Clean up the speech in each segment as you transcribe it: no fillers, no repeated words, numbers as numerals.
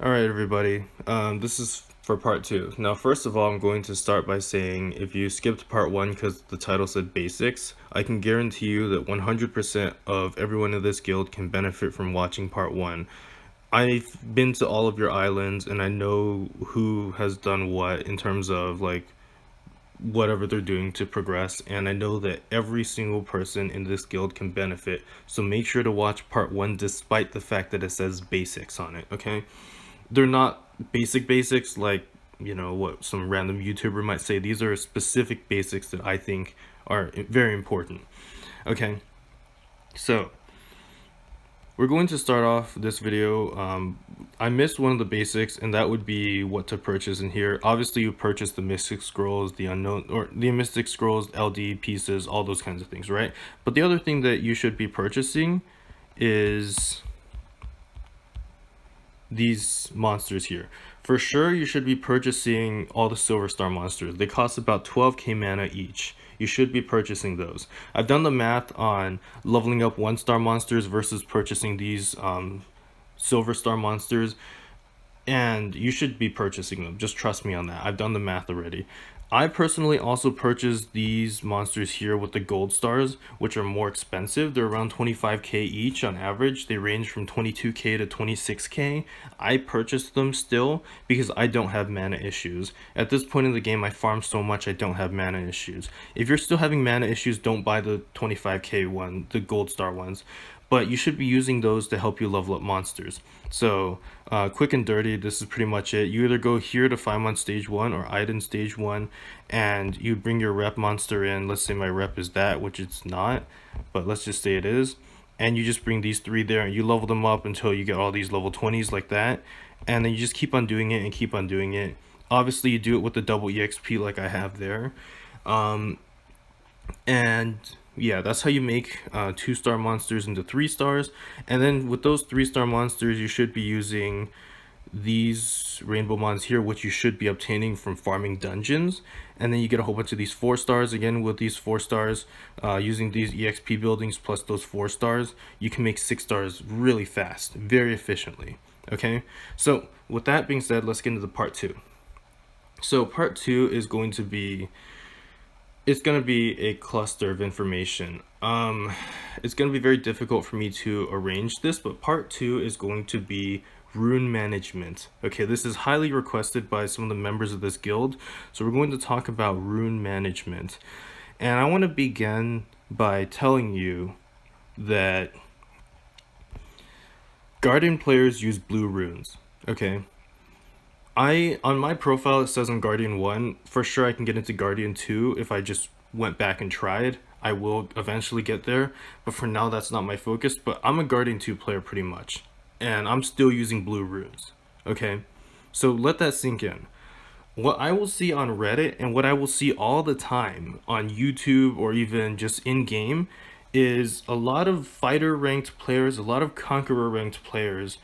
Alright everybody, this is for part 2. Now first of all, I'm going to start by saying if you skipped part 1 because the title said basics, I can guarantee you that 100% of everyone in this guild can benefit from watching part 1. I've been to all of your islands and I know who has done what in terms of like whatever they're doing to progress, and I know that every single person in this guild can benefit, so make sure to watch part 1 despite the fact that it says basics on it, okay? They're not basics like, you know, what some random YouTuber might say. These are specific basics that I think are very important. Okay, so we're going to start off this video. I missed one of the basics, and that would be what to purchase in here. Obviously, you purchase the Mystic Scrolls, the Unknown, or the Mystic Scrolls, LD pieces, all those kinds of things, right? But the other thing that you should be purchasing is these monsters here. For sure, you should be purchasing all the Silver Star monsters. They cost about 12k mana each. You should be purchasing those. I've done the math on leveling up 1-star monsters versus purchasing these Silver Star monsters, and you should be purchasing them. Just trust me on that. I've done the math already. I personally also purchased these monsters here with the gold stars, which are more expensive. They're around 25k each on average. They range from 22k to 26k. I purchased them still because I don't have mana issues. At this point in the game, I farm so much I don't have mana issues. If you're still having mana issues, don't buy the 25k one, the gold star ones. But you should be using those to help you level up monsters. So quick and dirty, this is pretty much it. You either go here to 5 on stage 1 or Iden stage 1, and you bring your rep monster in. Let's say my rep is that, which it's not, but let's just say it is. And you just bring these 3 there and you level them up until you get all these level 20s like that. And then you just keep on doing it and keep on doing it. Obviously you do it with the double EXP like I have there. And yeah, that's how you make 2-star monsters into 3 stars. And then with those 3-star monsters, you should be using these rainbow mons here, which you should be obtaining from farming dungeons. And then you get a whole bunch of these 4 stars. Again, with these 4 stars, using these EXP buildings plus those 4 stars, you can make 6 stars really fast, very efficiently. Okay, so with that being said, let's get into the part 2. So part 2 is going to be, it's going to be a cluster of information. It's going to be very difficult for me to arrange this, but part 2 is going to be Rune Management. Okay, this is highly requested by some of the members of this guild, so we're going to talk about Rune Management. And I want to begin by telling you that Guardian players use blue runes. Okay, on my profile it says on Guardian 1. For sure I can get into Guardian 2 if I just went back and tried. I will eventually get there, but for now that's not my focus. But I'm a Guardian 2 player pretty much, and I'm still using blue runes. Okay, so let that sink in. What I will see on Reddit and what I will see all the time on YouTube or even just in game is a lot of fighter ranked players, a lot of conqueror ranked players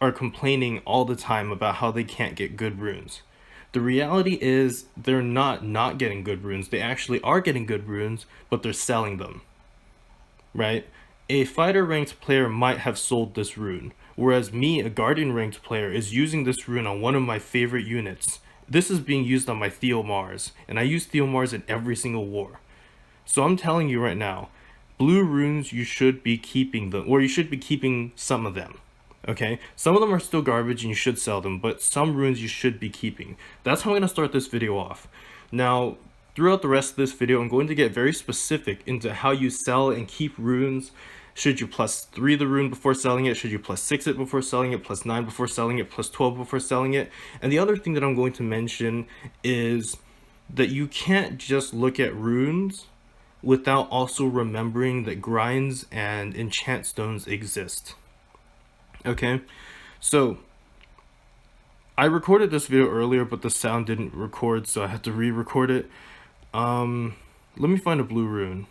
are complaining all the time about how they can't get good runes. The reality is they're not getting good runes. They actually are getting good runes, but they're selling them, right? A fighter ranked player might have sold this rune, whereas me, a guardian ranked player, is using this rune on one of my favorite units. This is being used on my Theomars, and I use Theomars in every single war. So I'm telling you right now, blue runes, you should be keeping them, or you should be keeping some of them. Okay, some of them are still garbage and you should sell them, but some runes you should be keeping. That's how I'm going to start this video off. Now, throughout the rest of this video, I'm going to get very specific into how you sell and keep runes. Should you +3 the rune before selling it? Should you +6 it before selling it? +9 before selling it? +12 before selling it? And the other thing that I'm going to mention is that you can't just look at runes without also remembering that grinds and enchant stones exist. Okay, so I recorded this video earlier, but the sound didn't record, so I had to re-record it. Let me find a blue rune.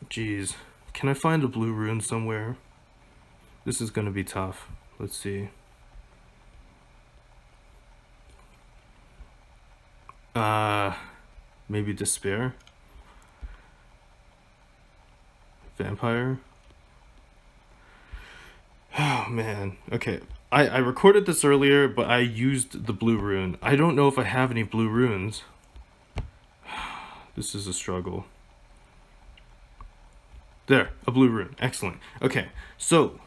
Geez, can I find a blue rune somewhere? This is gonna be tough. Let's see. Maybe Despair? Vampire? Oh man, okay. I recorded this earlier, but I used the blue rune. I don't know if I have any blue runes. This is a struggle. There, a blue rune. Excellent. Okay, so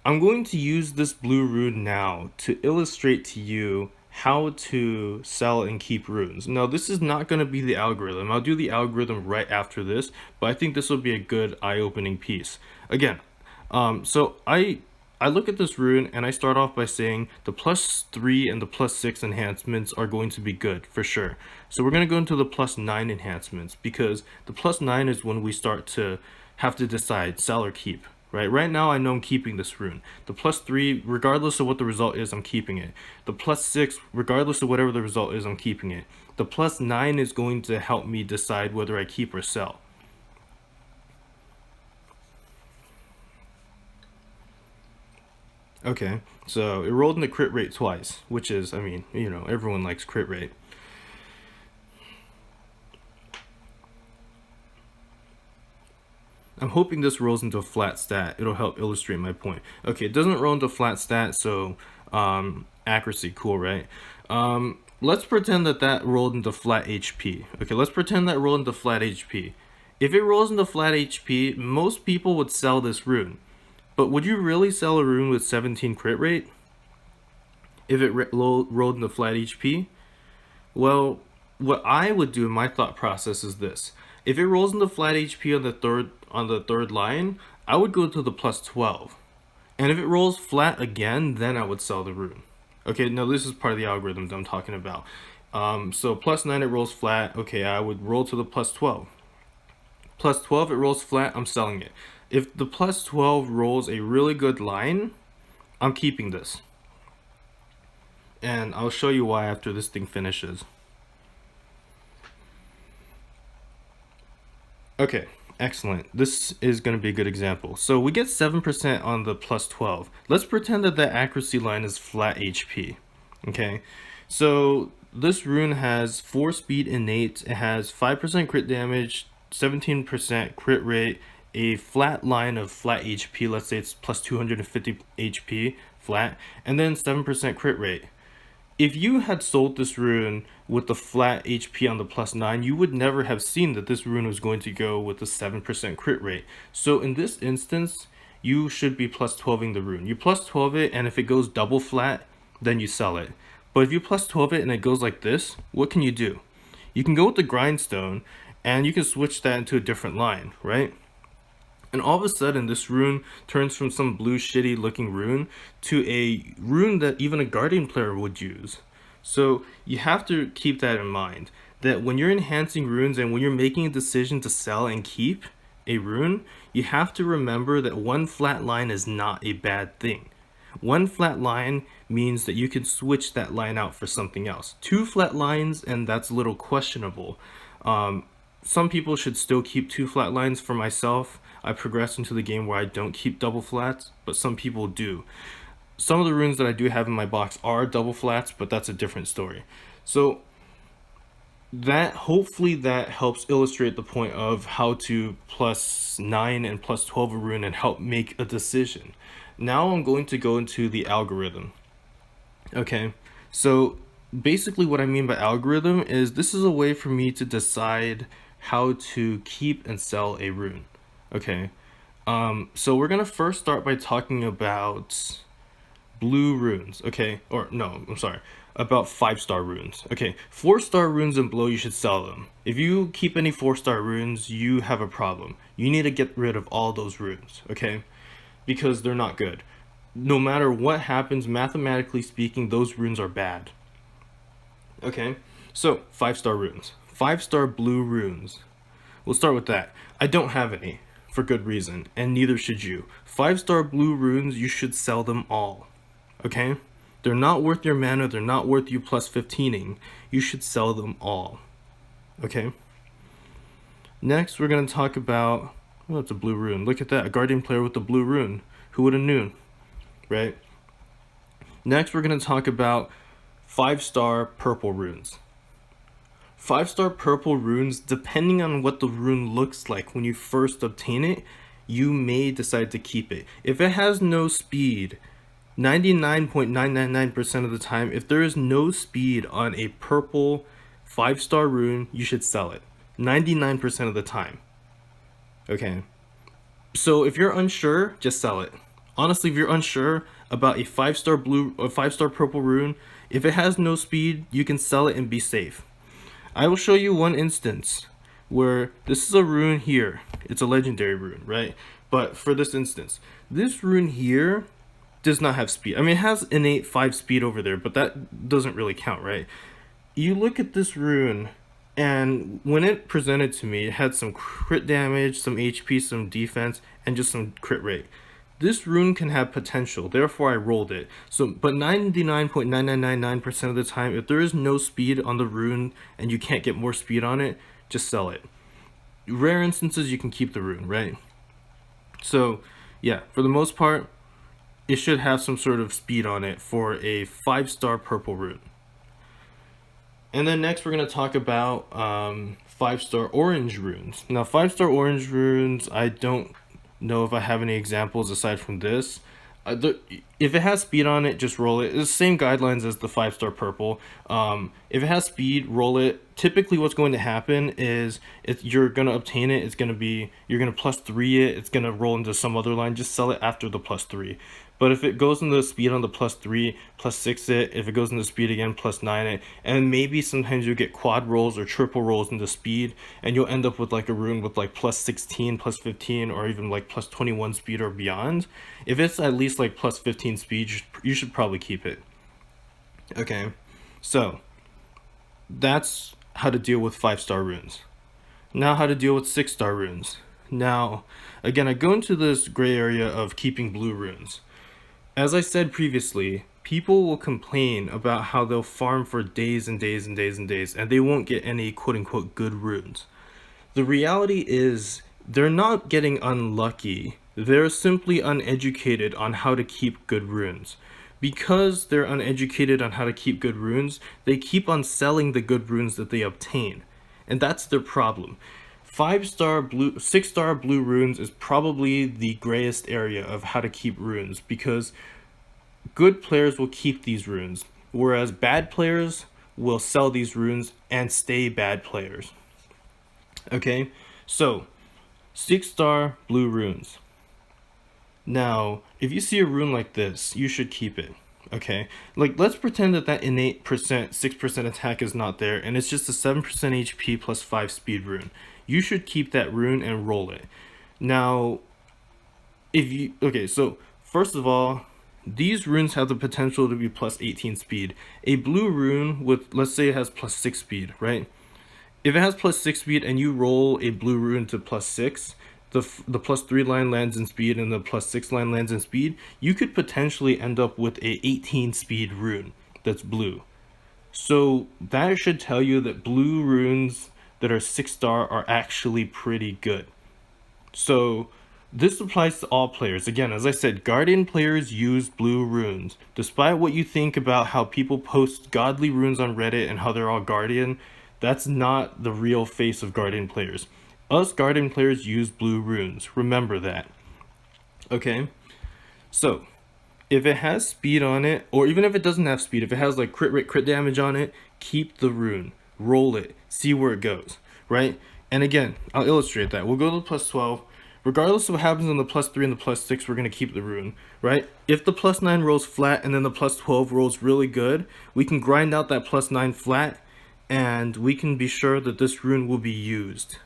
I'm going to use this blue rune now to illustrate to you how to sell and keep runes. Now, this is not going to be the algorithm. I'll do the algorithm right after this, but I think this will be a good eye-opening piece. Again, so I look at this rune and I start off by saying the +3 and the +6 enhancements are going to be good for sure. So we're going to go into the +9 enhancements, because the +9 is when we start to have to decide sell or keep. Right now I know I'm keeping this rune. The +3, regardless of what the result is, I'm keeping it. The +6, regardless of whatever the result is, I'm keeping it. The +9 is going to help me decide whether I keep or sell. Okay, so it rolled into crit rate twice, which is, I mean, you know, everyone likes crit rate. I'm hoping this rolls into a flat stat. It'll help illustrate my point. Okay, it doesn't roll into flat stat, so accuracy, cool, right? Let's pretend that that rolled into flat HP. Okay, let's pretend that rolled into flat HP. If it rolls into flat HP, most people would sell this rune. But would you really sell a rune with 17 crit rate if it rolled into flat HP? Well, what I would do in my thought process is this. If it rolls into flat HP on the third line, I would go to the +12. And if it rolls flat again, then I would sell the rune. Okay, now this is part of the algorithm that I'm talking about. So +9, it rolls flat. Okay, I would roll to the +12. +12, it rolls flat, I'm selling it. If the +12 rolls a really good line, I'm keeping this. And I'll show you why after this thing finishes. Okay, excellent. This is going to be a good example. So we get 7% on the +12. Let's pretend that the accuracy line is flat HP. Okay, so this rune has 4 speed innate. It has 5% crit damage, 17% crit rate, a flat line of flat HP. Let's say it's +250 HP flat, and then 7% crit rate. If you had sold this rune with the flat HP on the +9, you would never have seen that this rune was going to go with a 7% crit rate. So in this instance, you should be +12ing the rune. You +12 it, and if it goes double flat, then you sell it. But if you +12 it and it goes like this, what can you do? You can go with the grindstone, and you can switch that into a different line, right? And all of a sudden, this rune turns from some blue shitty looking rune to a rune that even a Guardian player would use. So you have to keep that in mind, that when you're enhancing runes and when you're making a decision to sell and keep a rune, you have to remember that one flat line is not a bad thing. One flat line means that you can switch that line out for something else. 2 flat lines, and that's a little questionable. Some people should still keep 2 flat lines. For myself, I progressed into the game where I don't keep double flats, but some people do. Some of the runes that I do have in my box are double flats, but that's a different story. So hopefully that helps illustrate the point of how to +9 and +12 a rune and help make a decision. Now I'm going to go into the algorithm. Okay, so basically what I mean by algorithm is this is a way for me to decide how to keep and sell a rune. Okay, so we're gonna first start by talking about blue runes. Okay, or no, I'm sorry, about 5-star runes. Okay, 4-star runes and below, you should sell them. If you keep any 4-star runes, you have a problem. You need to get rid of all those runes, okay, because they're not good. No matter what happens, mathematically speaking, those runes are bad. Okay, so 5-star runes, 5-star blue runes. We'll start with that. I don't have any, for good reason, and neither should you. 5-star blue runes, you should sell them all. Okay, they're not worth your mana, they're not worth you +15ing. You should sell them all. Okay, next we're going to talk about, oh, it's a blue rune. Look at that, a Guardian player with a blue rune. Who would have known, right? Next we're going to talk about 5-star purple runes. 5-star purple runes, depending on what the rune looks like when you first obtain it, you may decide to keep it. If it has no speed, 99.999% of the time, if there is no speed on a purple 5-star rune, you should sell it. 99% of the time. Okay. So if you're unsure, just sell it. Honestly, if you're unsure about a 5-star blue or 5-star purple rune, if it has no speed, you can sell it and be safe. I will show you one instance where this is a rune here. It's a legendary rune, right? But for this instance, this rune here does not have speed. I mean, it has innate 5 speed over there, but that doesn't really count, right? You look at this rune, and when it presented to me, it had some crit damage, some HP, some defense, and just some crit rate. This rune can have potential, therefore I rolled it. So, but 99.9999% of the time, if there is no speed on the rune and you can't get more speed on it, just sell it. Rare instances, you can keep the rune, right? So, yeah, for the most part, it should have some sort of speed on it for a 5-star purple rune. And then next we're going to talk about 5-star orange runes. Now 5-star orange runes, I don't know if I have any examples aside from this. If it has speed on it, just roll it. It's the same guidelines as the 5-star purple. If it has speed, roll it. Typically what's going to happen is you're going to obtain it. You're going to +3 it. It's going to roll into some other line. Just sell it after the +3. But if it goes into speed on the +3, +6 it. If it goes into speed again, +9 it. And maybe sometimes you'll get quad rolls or triple rolls into speed, and you'll end up with like a rune with like +16, +15, or even like +21 speed or beyond. If it's at least like +15 speed, you should probably keep it. Okay, so that's how to deal with 5-star runes. Now how to deal with 6-star runes. Now, again, I go into this gray area of keeping blue runes. As I said previously, people will complain about how they'll farm for days and days and days and days, and they won't get any quote-unquote good runes. The reality is, they're not getting unlucky. They're simply uneducated on how to keep good runes. Because they're uneducated on how to keep good runes, they keep on selling the good runes that they obtain. And that's their problem. 6-star blue runes is probably the grayest area of how to keep runes, because good players will keep these runes, whereas bad players will sell these runes and stay bad players. Okay, so 6-star blue runes. Now, if you see a rune like this, you should keep it. Okay, like let's pretend that innate 6% attack is not there, and it's just a 7% HP plus 5 speed rune. You should keep that rune and roll it. Now, so first of all, these runes have the potential to be plus 18 speed. A blue rune with, let's say it has plus 6 speed, right? If it has plus 6 speed and you roll a blue rune to plus 6, the +3 line lands in speed and the +6 line lands in speed, you could potentially end up with a 18 speed rune that's blue. So that should tell you that blue runes that are 6-star are actually pretty good. So this applies to all players. Again, as I said, Guardian players use blue runes. Despite what you think about how people post godly runes on Reddit and how they're all Guardian, that's not the real face of Guardian players. Us Guardian players use blue runes. Remember that. Okay? So, if it has speed on it, or even if it doesn't have speed, if it has like crit rate, crit damage on it, keep the rune. Roll it. See where it goes. Right? And again, I'll illustrate that. We'll go to the +12. Regardless of what happens on the +3 and the +6, we're going to keep the rune. Right? If the +9 rolls flat and then the +12 rolls really good, we can grind out that +9 flat, and we can be sure that this rune will be used.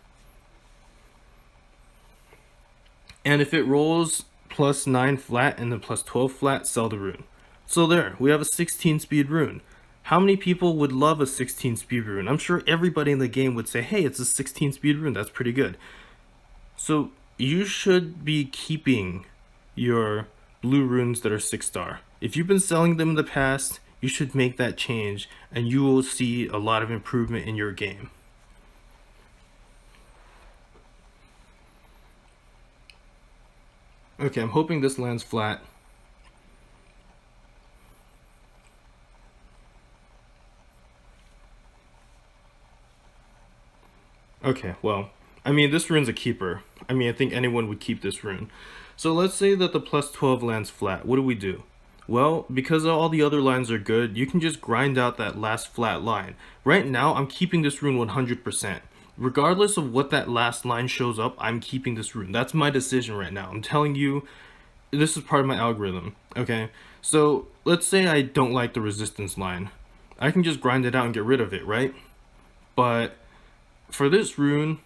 And if it rolls +9 flat and then +12 flat, sell the rune. So there, we have a 16 speed rune. How many people would love a 16 speed rune? I'm sure everybody in the game would say, hey, it's a 16 speed rune, that's pretty good. So you should be keeping your blue runes that are 6-star. If you've been selling them in the past, you should make that change and you will see a lot of improvement in your game. Okay, I'm hoping this lands flat. Okay, well, I mean, this rune's a keeper. I mean, I think anyone would keep this rune. So let's say that the +12 lands flat. What do? Well, because all the other lines are good, you can just grind out that last flat line. Right now, I'm keeping this rune 100%. Regardless of what that last line shows up, I'm keeping this rune. That's my decision right now. I'm telling you, this is part of my algorithm, okay? So, let's say I don't like the resistance line. I can just grind it out and get rid of it, right? But for this rune,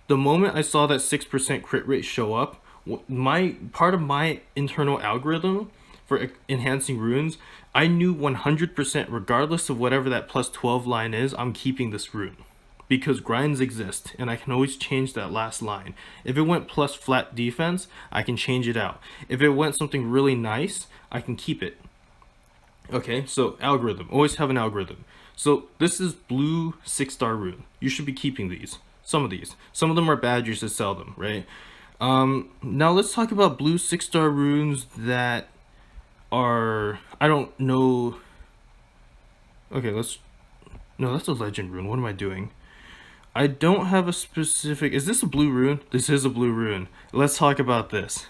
the moment I saw that 6% crit rate show up, my part of my internal algorithm for enhancing runes, I knew 100% regardless of whatever that plus 12 line is, I'm keeping this rune. Because grinds exist, and I can always change that last line. If it went plus flat defense, I can change it out. If it went something really nice, I can keep it. Okay, so algorithm. Always have an algorithm. So this is blue 6-star rune. You should be keeping these. Some of these. Some of them are bad, you should sell them, right? Now let's talk about blue 6-star runes that are... I don't know... Okay, no, that's a legend rune. What am I doing? I don't have a specific... Is this a blue rune? This is a blue rune. Let's talk about this.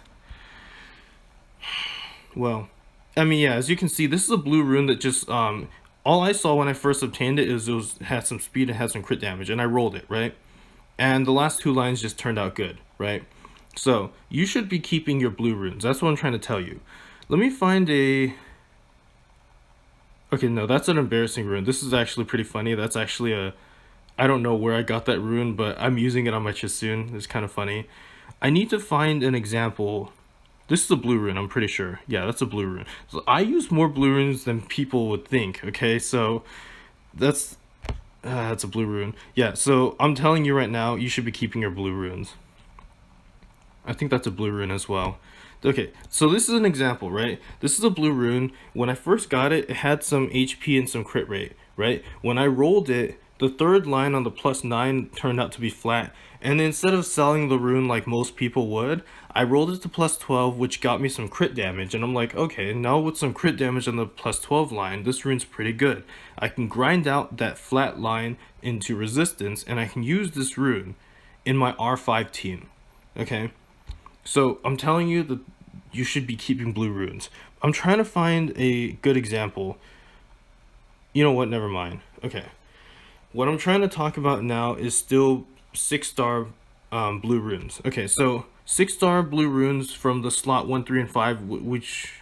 Well, I mean, yeah, as you can see, this is a blue rune that just... all I saw when I first obtained it is it had some speed and had some crit damage, and I rolled it, right? And the last two lines just turned out good, right? So, you should be keeping your blue runes. That's what I'm trying to tell you. Let me find a... Okay, no, that's an embarrassing rune. This is actually pretty funny. That's actually a... I don't know where I got that rune, but I'm using it on my Chisoon. It's kind of funny. I need to find an example. This is a blue rune, I'm pretty sure. Yeah, that's a blue rune. So I use more blue runes than people would think, okay? So that's a blue rune. Yeah, so I'm telling you right now, you should be keeping your blue runes. I think that's a blue rune as well. Okay, so this is an example, right? This is a blue rune. When I first got it, it had some HP and some crit rate, right? When I rolled it, the third line on the +9 turned out to be flat, and instead of selling the rune like most people would, I rolled it to +12, which got me some crit damage, and I'm like, okay, now with some crit damage on the +12 line, this rune's pretty good. I can grind out that flat line into resistance, and I can use this rune in my R5 team, okay? So I'm telling you that you should be keeping blue runes. I'm trying to find a good example. You know what, never mind. Okay. What I'm trying to talk about now is still 6-star blue runes. Okay, so 6-star blue runes from the slot 1, 3, and 5, which...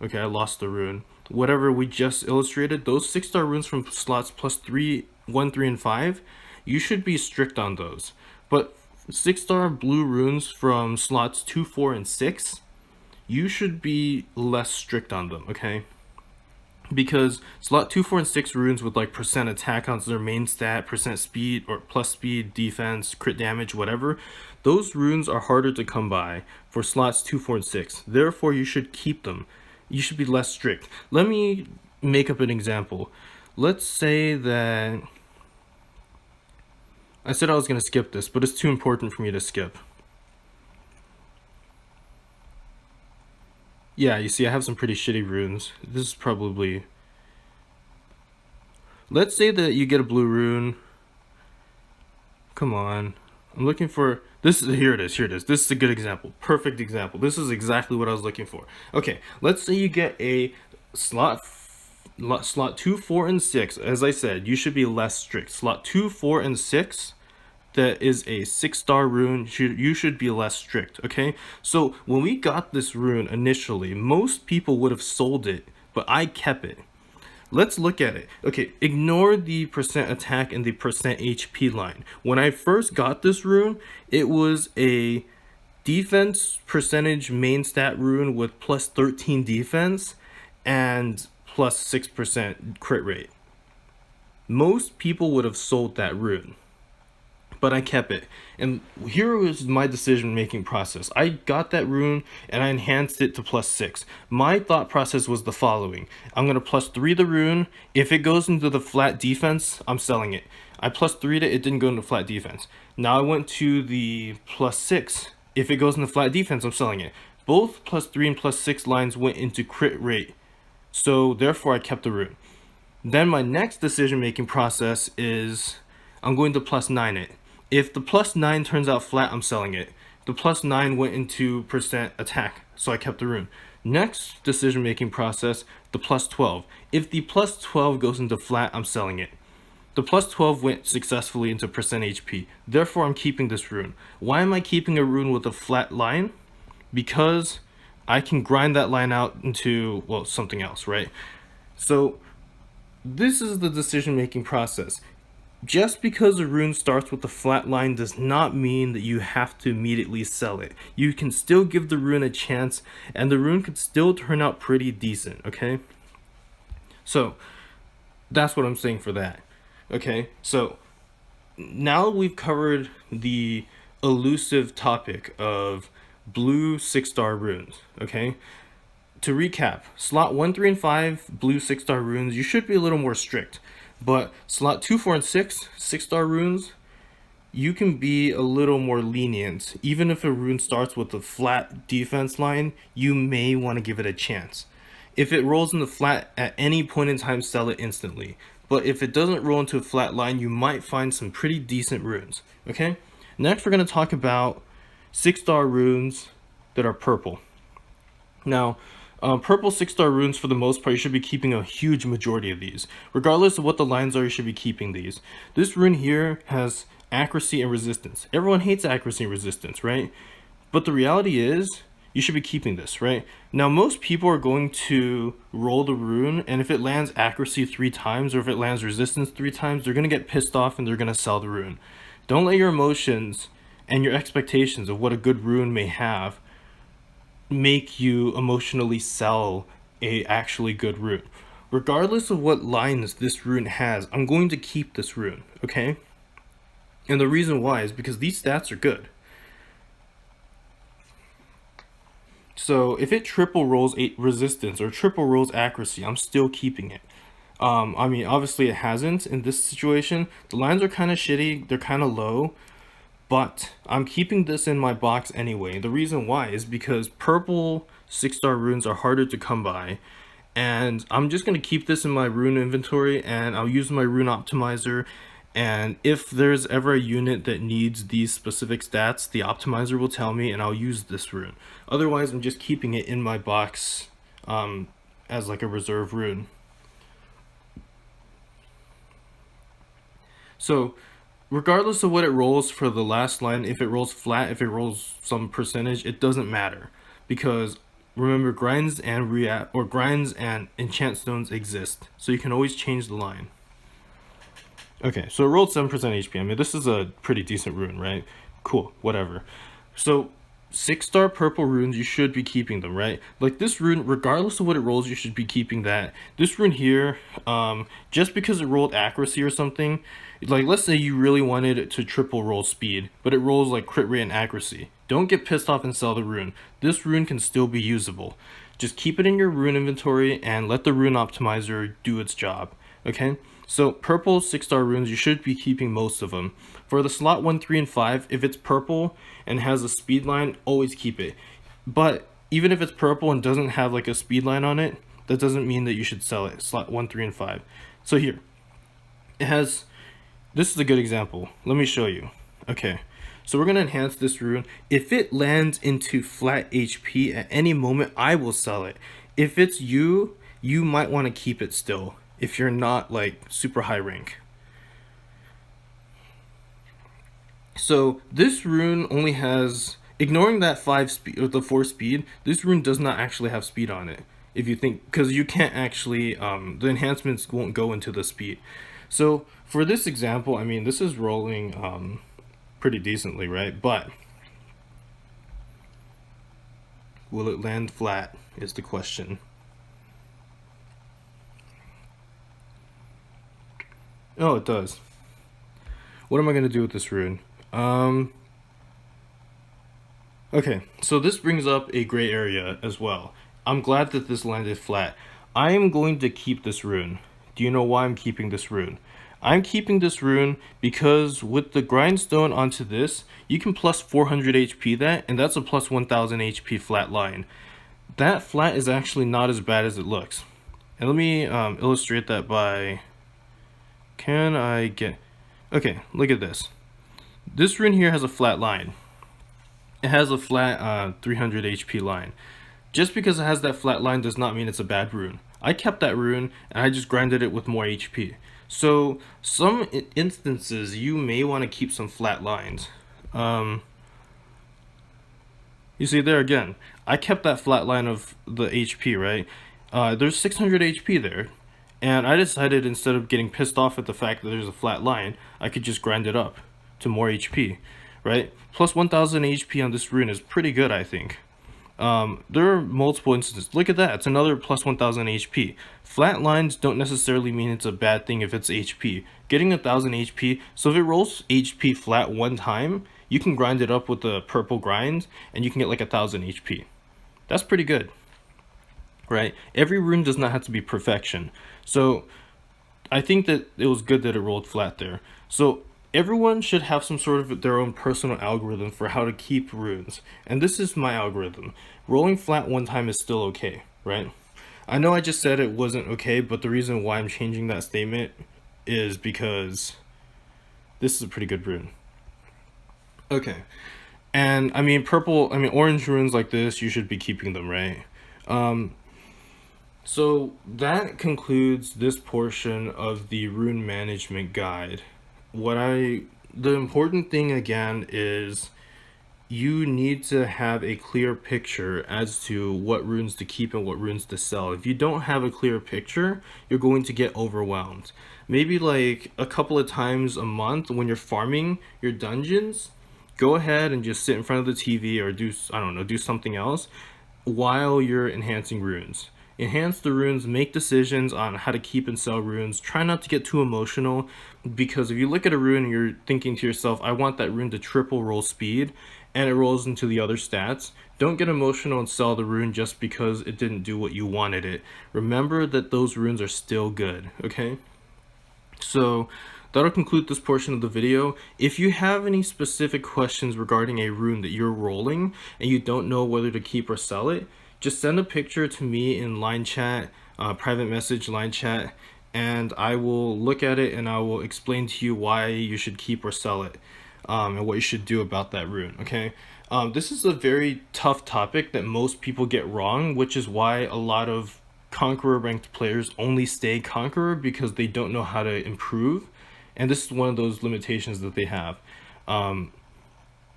Okay, I lost the rune. Whatever we just illustrated, those 6-star runes from slots +3, 1, 3, and 5, you should be strict on those. But 6-star blue runes from slots 2, 4, and 6, you should be less strict on them, okay? Because slot 2, 4, and 6 runes with like percent attack on their main stat, percent speed, or plus speed, defense, crit damage, whatever, those runes are harder to come by for slots 2, 4, and 6. Therefore, you should keep them. You should be less strict. Let me make up an example. Let's say that... I said I was going to skip this, but it's too important for me to skip. Yeah, you see, I have some pretty shitty runes. This is probably... Let's say that you get a blue rune. Come on. I'm looking for... Here it is. This is a good example. Perfect example. This is exactly what I was looking for. Okay, let's say you get a slot 2, 4, and 6. As I said, you should be less strict. Slot 2, 4, and 6... that is a 6-star rune, you should be less strict, okay? So when we got this rune initially, most people would have sold it, but I kept it. Let's look at it. Okay, ignore the percent attack and the percent HP line. When I first got this rune, it was a defense percentage main stat rune with +13 defense and +6% crit rate. Most people would have sold that rune, but I kept it. And here was my decision-making process. I got that rune and I enhanced it to +6. My thought process was the following. I'm going to +3 the rune. If it goes into the flat defense, I'm selling it. I +3'd it, it didn't go into flat defense. Now I went to the +6. If it goes into flat defense, I'm selling it. Both +3 and +6 lines went into crit rate. So therefore I kept the rune. Then my next decision-making process is I'm going to +9 it. If the +9 turns out flat, I'm selling it. The +9 went into percent attack, so I kept the rune. Next decision making process, the plus 12. If the plus 12 goes into flat, I'm selling it. The plus 12 went successfully into percent HP. Therefore, I'm keeping this rune. Why am I keeping a rune with a flat line? Because I can grind that line out into, well, something else, right? So this is the decision making process. Just because a rune starts with a flat line does not mean that you have to immediately sell it. You can still give the rune a chance, and the rune could still turn out pretty decent, okay? So that's what I'm saying for that. Okay, so now we've covered the elusive topic of blue 6-star runes, okay? To recap, slot 1, 3, and 5 blue 6-star runes, you should be a little more strict. But slot 2, 4, and 6, 6-star runes, you can be a little more lenient. Even if a rune starts with a flat defense line, you may want to give it a chance. If it rolls in the flat at any point in time, sell it instantly. But if it doesn't roll into a flat line, you might find some pretty decent runes. Okay? Next, we're going to talk about 6-star runes that are purple. Now, purple 6-star runes, for the most part, you should be keeping a huge majority of these. Regardless of what the lines are, you should be keeping these. This rune here has accuracy and resistance. Everyone hates accuracy and resistance, right? But the reality is, you should be keeping this, right? Now, most people are going to roll the rune, and if it lands accuracy 3 times, or if it lands resistance 3 times, they're going to get pissed off and they're going to sell the rune. Don't let your emotions and your expectations of what a good rune may have make you emotionally sell a actually good rune. Regardless of what lines this rune has, I'm going to keep this rune, okay? And the reason why is because these stats are good. So if it triple rolls 8 resistance or triple rolls accuracy, I'm still keeping it. I mean, obviously it hasn't in this situation. The lines are kind of shitty, they're kind of low, but I'm keeping this in my box anyway. The reason why is because purple 6-star runes are harder to come by, and I'm just going to keep this in my rune inventory, and I'll use my rune optimizer, and if there's ever a unit that needs these specific stats, the optimizer will tell me and I'll use this rune. Otherwise, I'm just keeping it in my box as like a reserve rune. So regardless of what it rolls for the last line, if it rolls flat, if it rolls some percentage, it doesn't matter, because remember, grinds and enchant stones exist, so you can always change the line. Okay, so it rolled 7% HP. I mean, this is a pretty decent rune, right? Cool, whatever. So 6-star purple runes, you should be keeping them, right? Like this rune, regardless of what it rolls, you should be keeping that. This rune here, just because it rolled accuracy or something, like let's say you really wanted it to triple roll speed, but it rolls like crit rate and accuracy. Don't get pissed off and sell the rune. This rune can still be usable. Just keep it in your rune inventory and let the rune optimizer do its job, okay? So purple 6-star runes, you should be keeping most of them. For the slot 1, 3, and 5, if it's purple and has a speed line, always keep it. But even if it's purple and doesn't have like a speed line on it, that doesn't mean that you should sell it. Slot 1, 3, and 5. So here, it has, this is a good example. Let me show you. Okay, so we're going to enhance this rune. If it lands into flat HP at any moment, I will sell it. If it's you, you might want to keep it still, if you're not like super high rank. So this rune only has, ignoring that 5 speed or the 4 speed, this rune does not actually have speed on it. If you think, because you can't actually, the enhancements won't go into the speed. So for this example, I mean, this is rolling pretty decently, right? But will it land flat is the question. Oh, it does. What am I going to do with this rune? Okay, so this brings up a gray area as well. I'm glad that this landed flat. I am going to keep this rune. Do you know why I'm keeping this rune? I'm keeping this rune because with the grindstone onto this, you can plus 400 HP that, and that's a plus 1000 HP flat line. That flat is actually not as bad as it looks. And let me illustrate that by... Can I get... Okay, look at this. This rune here has a flat line. It has a flat 300 HP line. Just because it has that flat line does not mean it's a bad rune. I kept that rune and I just grinded it with more HP. So some instances you may want to keep some flat lines. You see there again, I kept that flat line of the HP, right? There's 600 HP there. And I decided instead of getting pissed off at the fact that there's a flat line, I could just grind it up to more HP, right? Plus 1000 HP on this rune is pretty good, I think. There are multiple instances. Look at that, it's another plus 1000 HP. Flat lines don't necessarily mean it's a bad thing if it's HP. Getting 1000 HP, so if it rolls HP flat one time, you can grind it up with the purple grind, and you can get like 1000 HP. That's pretty good, right? Every rune does not have to be perfection. So I think that it was good that it rolled flat there. So everyone should have some sort of their own personal algorithm for how to keep runes. And this is my algorithm. Rolling flat one time is still okay, right? I know I just said it wasn't okay, but the reason why I'm changing that statement is because this is a pretty good rune. Okay. And I mean orange runes like this, you should be keeping them, right? So that concludes this portion of the rune management guide. The important thing again is you need to have a clear picture as to what runes to keep and what runes to sell. If you don't have a clear picture, you're going to get overwhelmed. Maybe like a couple of times a month when you're farming your dungeons, go ahead and just sit in front of the TV or do something else while you're enhancing runes. Enhance the runes, make decisions on how to keep and sell runes. Try not to get too emotional, because if you look at a rune and you're thinking to yourself, I want that rune to triple roll speed, and it rolls into the other stats, don't get emotional and sell the rune just because it didn't do what you wanted it. Remember that those runes are still good, okay? So that'll conclude this portion of the video. If you have any specific questions regarding a rune that you're rolling and you don't know whether to keep or sell it, just send a picture to me in line chat, private message line chat, and I will look at it and I will explain to you why you should keep or sell it, and what you should do about that rune, okay? This is a very tough topic that most people get wrong, which is why a lot of Conqueror ranked players only stay Conqueror, because they don't know how to improve, and this is one of those limitations that they have.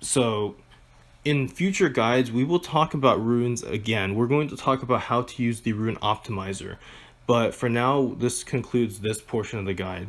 So in future guides, we will talk about runes again. We're going to talk about how to use the rune optimizer. But for now, this concludes this portion of the guide.